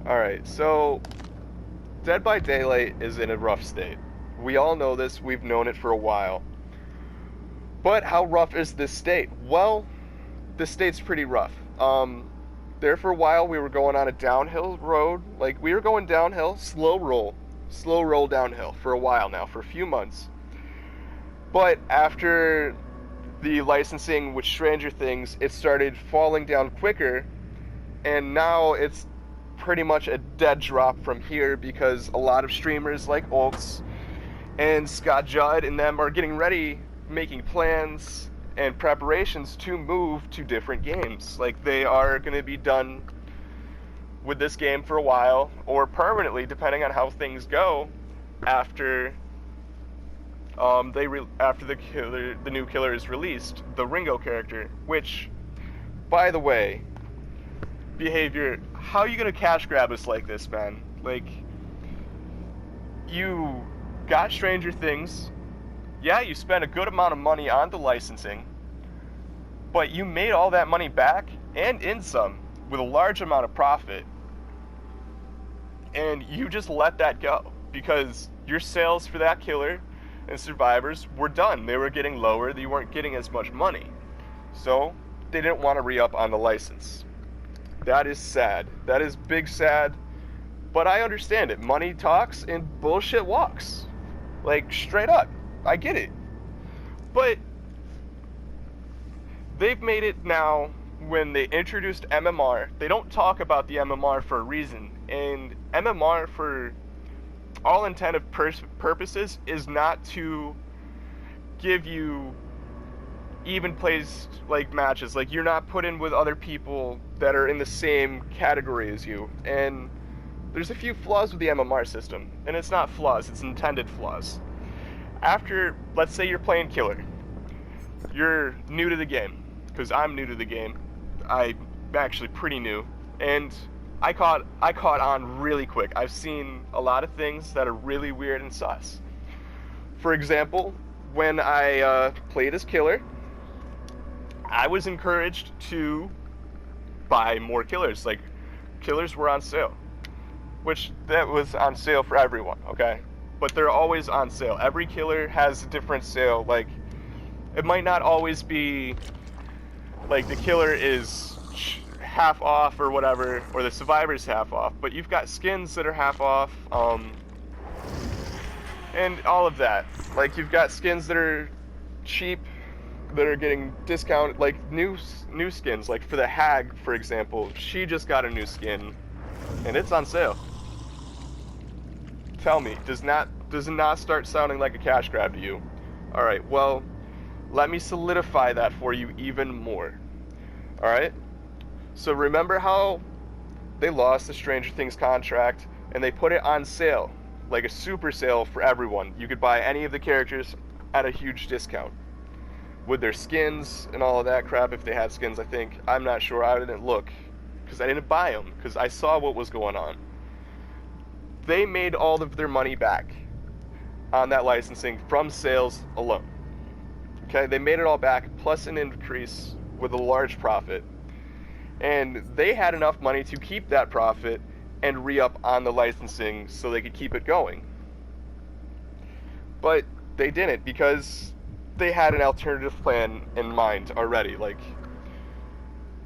Alright, so Dead by Daylight is in a rough state. We all know this, we've known it for a while. But how rough is this state? Well, this state's pretty rough. There for a while we were going on a downhill road. Like, we were going downhill, slow roll downhill for a while now, for a few months. But after the licensing with Stranger Things, it started falling down quicker, and now it's pretty much a dead drop from here because a lot of streamers like Olks and Scott Judd and them are getting ready, making plans and preparations to move to different games. Like, they are going to be done with this game for a while, or permanently, depending on how things go, after the new killer is released, the Ringo character. Which, by the way, BHVR, how are you gonna cash grab us like this, man? Like, you got Stranger Things, yeah, you spent a good amount of money on the licensing, but you made all that money back, and in some, with a large amount of profit, and you just let that go, because your sales for that killer and Survivors were done. They were getting lower, they weren't getting as much money, so they didn't want to re-up on the license. That is sad. That is big sad, but I understand it. Money talks and bullshit walks. Like, straight up. I get it. But they've made it now, when they introduced MMR, they don't talk about the MMR for a reason. And MMR, for all intended purposes, is not to give you even plays, like, matches. Like, you're not put in with other people that are in the same category as you. And there's a few flaws with the MMR system. And it's not flaws, it's intended flaws. After, let's say you're playing killer. You're new to the game, because I'm new to the game. I'm actually pretty new. And I caught on really quick. I've seen a lot of things that are really weird and sus. For example, when I played as killer, I was encouraged to buy more killers. Like, killers were on sale, which that was on sale for everyone, okay? But they're always on sale. Every killer has a different sale. Like, it might not always be like the killer is half off or whatever, or the Survivor's half off, but you've got skins that are half off, and all of that. Like, you've got skins that are cheap, that are getting discounted, like new skins. Like, for the Hag, for example, she just got a new skin, and it's on sale. Tell me, does it not start sounding like a cash grab to you? Alright, well, let me solidify that for you even more. Alright? So remember how they lost the Stranger Things contract, and they put it on sale, like a super sale for everyone. You could buy any of the characters at a huge discount, with their skins and all of that crap, if they had skins, I think. I'm not sure, I didn't look, because I didn't buy them, because I saw what was going on. They made all of their money back on that licensing from sales alone. Okay, they made it all back, plus an increase with a large profit. And they had enough money to keep that profit and re-up on the licensing so they could keep it going. But they didn't, because they had an alternative plan in mind already. Like,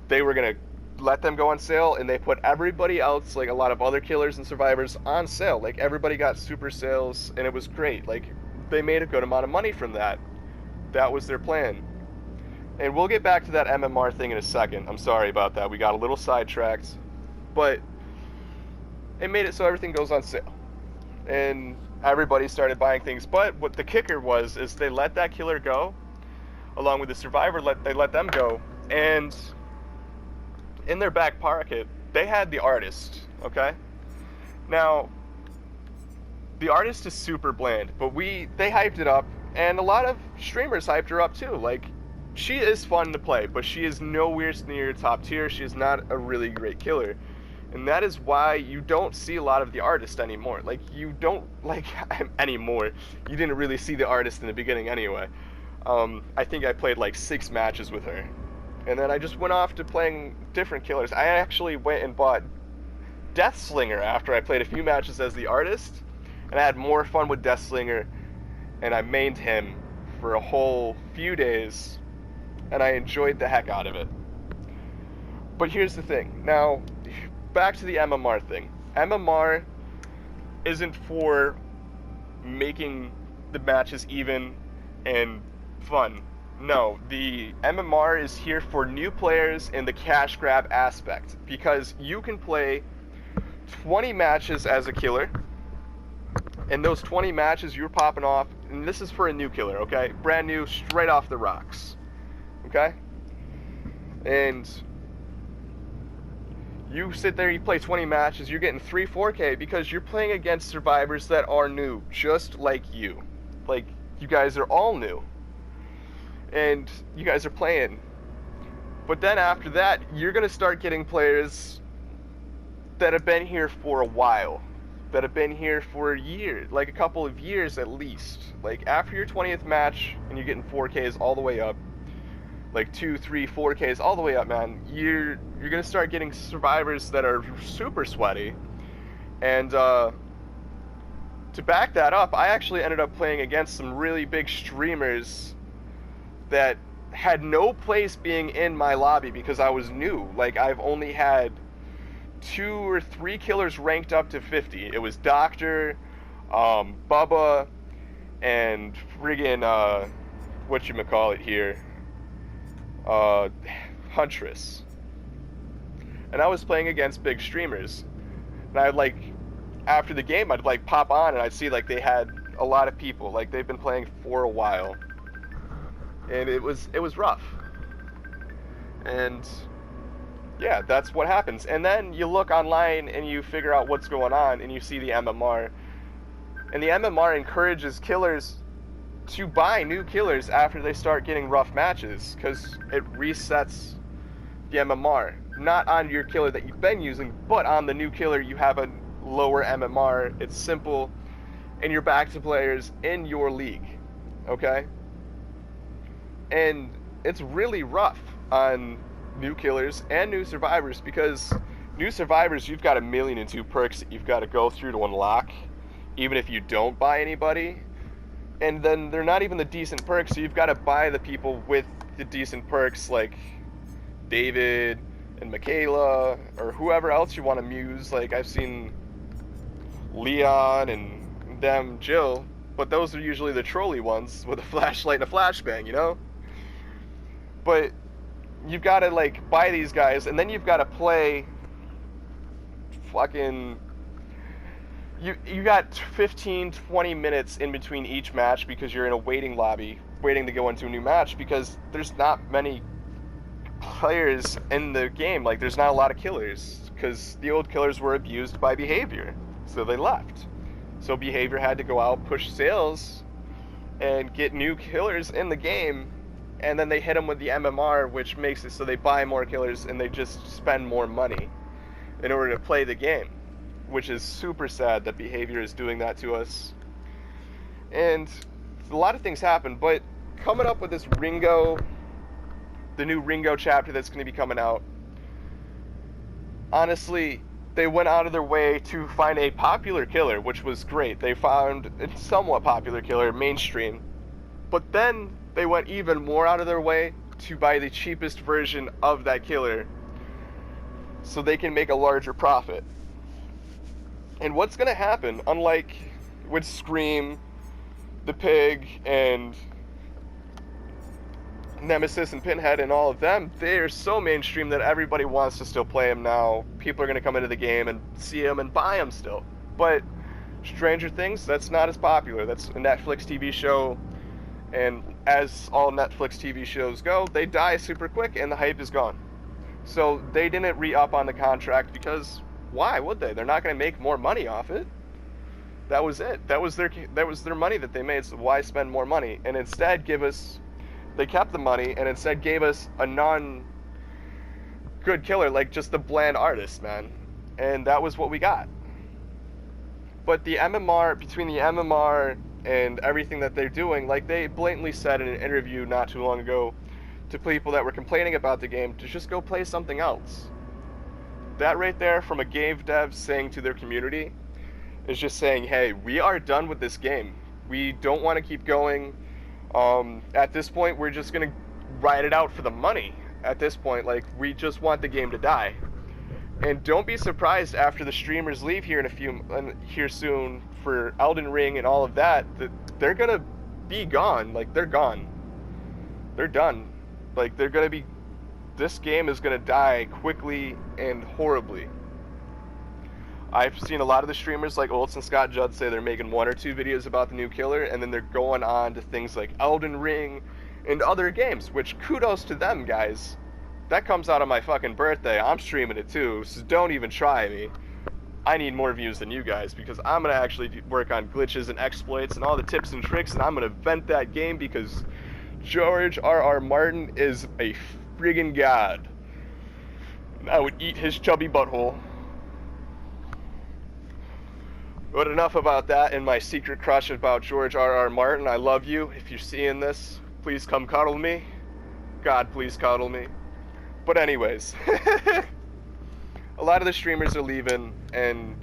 they were gonna let them go on sale, and they put everybody else, like a lot of other killers and Survivors, on sale. Like, everybody got super sales, and it was great. Like, they made a good amount of money from that. That was their plan. And we'll get back to that MMR thing in a second. I'm sorry about that. We got a little sidetracked. But it made it so everything goes on sale. And everybody started buying things. But what the kicker was, is they let that killer go, along with the Survivor, they let them go. And in their back pocket, they had the artist, okay? Now, the artist is super bland, but they hyped it up, and a lot of streamers hyped her up too. Like, she is fun to play, but she is nowhere near top tier. She is not a really great killer. And that is why you don't see a lot of the artist anymore. Like, you don't, like, anymore. You didn't really see the artist in the beginning anyway. I think I played like 6 matches with her. And then I just went off to playing different killers. I actually went and bought Deathslinger after I played a few matches as the artist, and I had more fun with Deathslinger, and I mained him for a whole few days, and I enjoyed the heck out of it. But here's the thing. Now, back to the MMR thing. MMR isn't for making the matches even and fun. No, the MMR is here for new players in the cash grab aspect, because you can play 20 matches as a killer, and those 20 matches you're popping off, and this is for a new killer, okay? Brand new, straight off the rocks, okay? And you sit there, you play 20 matches, you're getting 3 4K because you're playing against survivors that are new, just like you. Like, you guys are all new, and you guys are playing. But then after that, you're going to start getting players that have been here for a while, that have been here for a year, like a couple of years at least. Like, after your 20th match, and you're getting 4Ks all the way up, like 2, 3, 4Ks all the way up, man, you're going to start getting survivors that are super sweaty. And to back that up, I actually ended up playing against some really big streamers that had no place being in my lobby because I was new. Like, I've only had 2 or 3 killers ranked up to 50. It was Doctor, Bubba, and friggin' whatchamacallit here, Huntress. And I was playing against big streamers. And I'd like, after the game, I'd like pop on and I'd see like they had a lot of people. Like, they've been playing for a while. And it was rough. And yeah, that's what happens. And then you look online and you figure out what's going on, and you see the MMR. And the MMR encourages killers to buy new killers after they start getting rough matches, because it resets the MMR. Not on your killer that you've been using, but on the new killer. You have a lower MMR. It's simple, and you're back to players in your league. Okay? And it's really rough on new killers and new survivors, because new survivors, you've got 1,000,002 perks that you've got to go through to unlock, even if you don't buy anybody. And then they're not even the decent perks, so you've got to buy the people with the decent perks, like David and Michaela, or whoever else you want to muse. Like, I've seen Leon and them, Jill, but those are usually the trolley ones with a flashlight and a flashbang, you know? But you've got to like buy these guys, and then you've got to play fucking, you got 15-20 minutes in between each match because you're in a waiting lobby waiting to go into a new match, because there's not many players in the game. Like, there's not a lot of killers because the old killers were abused by Behavior, so they left. So Behavior had to go out, push sales, and get new killers in the game. And then they hit them with the MMR, which makes it so they buy more killers and they just spend more money in order to play the game, which is super sad that Behavior is doing that to us. And a lot of things happen, but coming up with this Ringo, the new Ringo chapter that's going to be coming out, honestly, they went out of their way to find a popular killer, which was great. They found a somewhat popular killer, mainstream, but then they went even more out of their way to buy the cheapest version of that killer so they can make a larger profit. And what's going to happen, unlike with Scream, the Pig, and Nemesis and Pinhead and all of them, they're so mainstream that everybody wants to still play them now. People are going to come into the game and see them and buy them still. But Stranger Things, that's not as popular. That's a Netflix TV show. And as all Netflix TV shows go, they die super quick and the hype is gone. So they didn't re-up on the contract because why would they? They're not going to make more money off it. That was it. That was their money that they made, so why spend more money? And instead they kept the money and instead gave us a non-good killer, like just the bland artist, man. And that was what we got. But the MMR, between the MMR and everything that they're doing, like they blatantly said in an interview not too long ago to people that were complaining about the game to just go play something else. that right there from a game dev saying to their community is just saying, hey, we are done with this game. We don't want to keep going. At this point, we're just going to ride it out for the money. At this point, like, we just want the game to die. And don't be surprised after the streamers leave here here soon for Elden Ring and all of that they're going to be gone. Like, they're gone. They're done. Like, this game is going to die quickly and horribly. I've seen a lot of the streamers like Olds and Scott Judd say they're making 1 or 2 videos about the new killer, and then they're going on to things like Elden Ring and other games, which kudos to them, guys. That comes out on my fucking birthday. I'm streaming it too, so don't even try me. I need more views than you guys, because I'm going to actually work on glitches and exploits and all the tips and tricks, and I'm going to vent that game because George R.R. Martin is a friggin' god. And I would eat his chubby butthole. But enough about that and my secret crush about George R.R. Martin. I love you. If you're seeing this, please come cuddle me. God, please cuddle me. But anyways, a lot of the streamers are leaving, and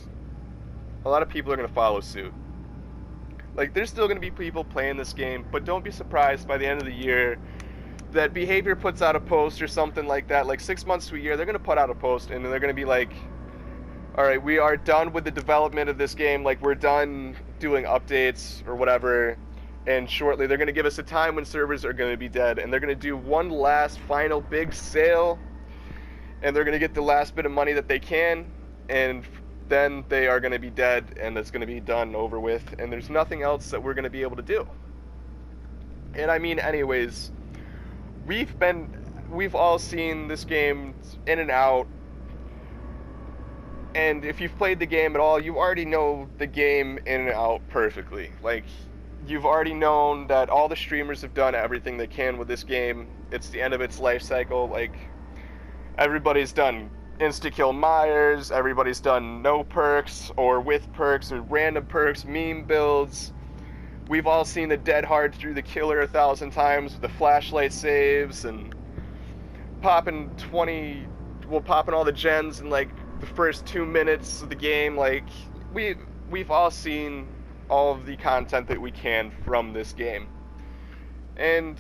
a lot of people are going to follow suit. Like, there's still going to be people playing this game, but don't be surprised by the end of the year that Behavior puts out a post or something like that. Like 6 months to a year, they're going to put out a post, and they're going to be like, alright, we are done with the development of this game, like, we're done doing updates or whatever, and shortly they're going to give us a time when servers are going to be dead, and they're going to do one last final big sale, and they're going to get the last bit of money that they can, and then they are going to be dead, and it's going to be done, over with, and there's nothing else that we're going to be able to do. And I mean, anyways, we've all seen this game in and out, and if you've played the game at all, you already know the game in and out perfectly. Like, you've already known that all the streamers have done everything they can with this game. It's the end of its life cycle. Like, everybody's done insta-kill Myers, everybody's done no perks, or with perks, or random perks, meme builds. We've all seen the dead hard through the killer 1,000 times with the flashlight saves, and popping all the gens in, like, the first 2 minutes of the game. Like, we've all seen all of the content that we can from this game, and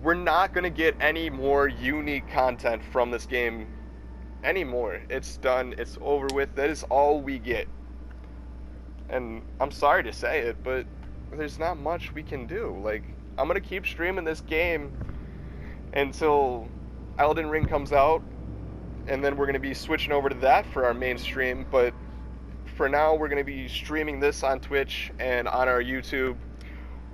we're not going to get any more unique content from this game anymore. It's done, it's over with. That is all we get, and I'm sorry to say it, but there's not much we can do. Like, I'm going to keep streaming this game until Elden Ring comes out, and then we're going to be switching over to that for our main stream. But for now, we're going to be streaming this on Twitch and on our YouTube.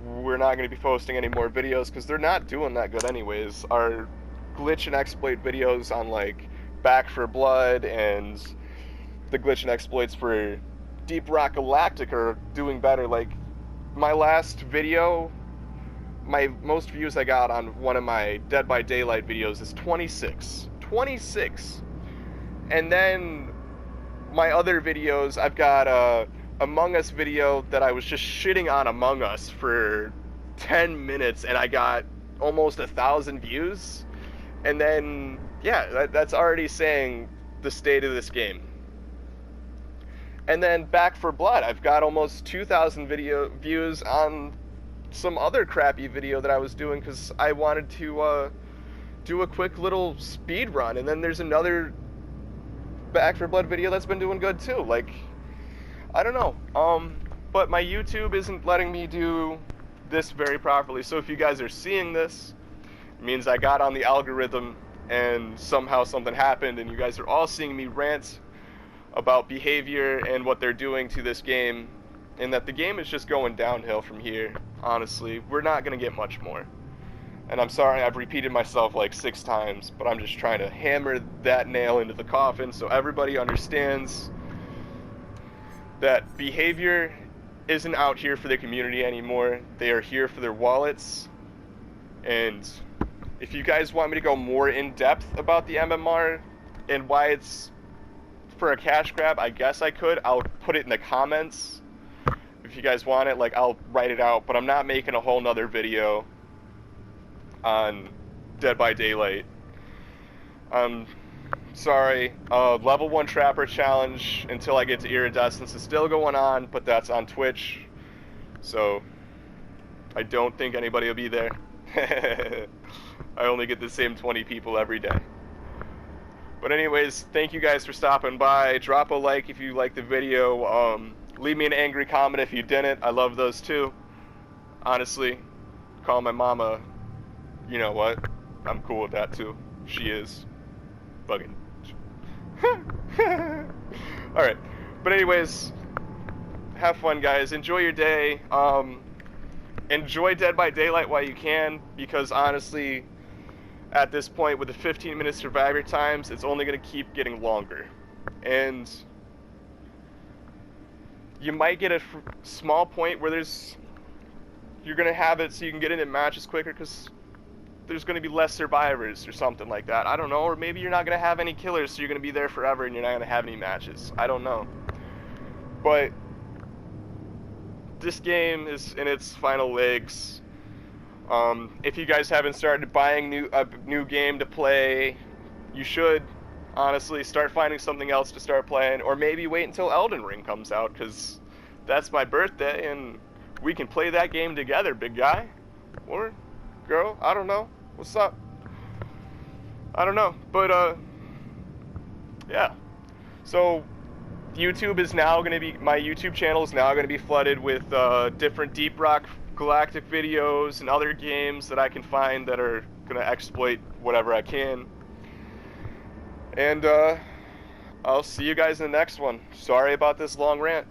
We're not going to be posting any more videos because they're not doing that good anyways. Our glitch and exploit videos on, like, Back for Blood and the glitch and exploits for Deep Rock Galactic are doing better. Like, my last video, my most views I got on one of my Dead by Daylight videos is 26. 26. And then my other videos, I've got a Among Us video that I was just shitting on Among Us for 10 minutes, and I got almost 1,000 views. And then, yeah, that's already saying the state of this game. And then Back for Blood, I've got almost 2,000 video views on some other crappy video that I was doing because I wanted to do a quick little speed run. And then there's another Back for Blood video that's been doing good too. Like, I don't know. But my YouTube isn't letting me do this very properly. So if you guys are seeing this, it means I got on the algorithm and somehow something happened, and you guys are all seeing me rant about Behavior and what they're doing to this game, and that the game is just going downhill from here. Honestly, we're not going to get much more. And I'm sorry I've repeated myself like 6 times, but I'm just trying to hammer that nail into the coffin so everybody understands that Behavior isn't out here for the community anymore. They are here for their wallets. And if you guys want me to go more in depth about the MMR and why it's for a cash grab, I guess I could. I'll put it in the comments. If you guys want it, like, I'll write it out, but I'm not making a whole nother video on Dead by Daylight. I'm sorry. Level 1 Trapper Challenge until I get to Iridescence is still going on, but that's on Twitch. So, I don't think anybody will be there. I only get the same 20 people every day. But anyways, thank you guys for stopping by. Drop a like if you liked the video. Leave me an angry comment if you didn't. I love those too. Honestly, call my mama. You know what? I'm cool with that too. She is. Fucking. Alright. But anyways, have fun, guys. Enjoy your day. Enjoy Dead by Daylight while you can, because honestly, at this point, with the 15-minute survivor times, it's only going to keep getting longer. And you might get a small point where you're going to have it so you can get into matches quicker, because there's going to be less survivors or something like that. I don't know. Or maybe you're not going to have any killers, so you're going to be there forever and you're not going to have any matches. I don't know. But this game is in its final legs. If you guys haven't started buying a new game to play, you should honestly start finding something else to start playing, or maybe wait until Elden Ring comes out, because that's my birthday and we can play that game together, big guy or girl. I don't know. What's up? I don't know, but yeah. So YouTube is now going to be, my YouTube channel is now going to be flooded with different Deep Rock Galactic videos and other games that I can find that are going to exploit whatever I can. And I'll see you guys in the next one. Sorry about this long rant.